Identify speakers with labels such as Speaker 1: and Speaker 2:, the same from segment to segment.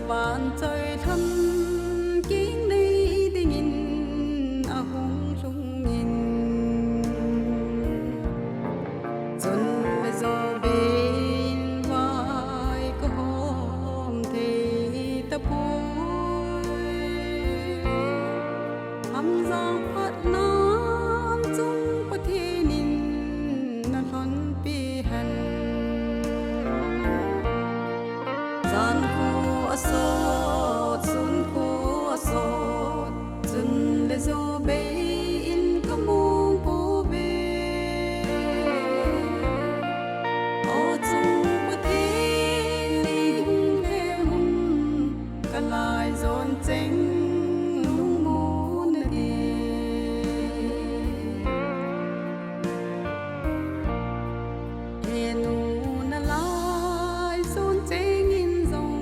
Speaker 1: bạn trời thân kiến đi đi nhìn hùng sung nhìn dần bây giờ bên vai có hôm thì tập vui hăm giang phát nam chung có thi nhìn nó thon pi hành gian khu sốt sun khu sốt dần để zo bé in có mong cô về ô chung có thế linh thế hùng cả lại dồn chính muốn đi hẹn na lại dồn chính in dòng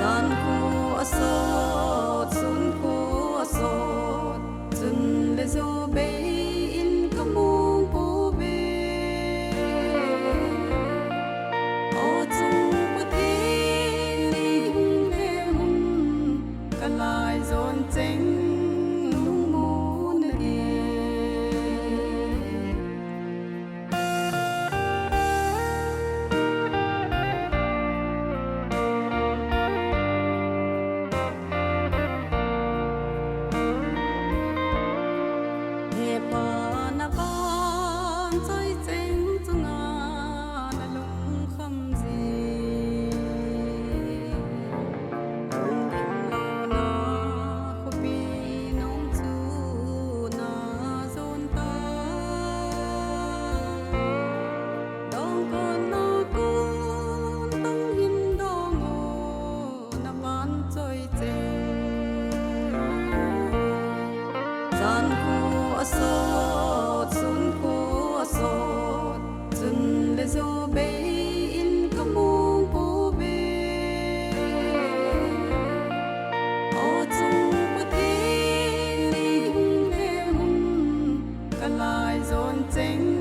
Speaker 1: gian khu sốt sun khu sốt dần để zo bé in có mong cô về ô chung có thế linh thế hùng cả lại dồn chính muốn đi gian khu sốt sun khu sốt dần để zo bé in có mong cô về ô chung có thế linh thế hùng cả lại dồn chính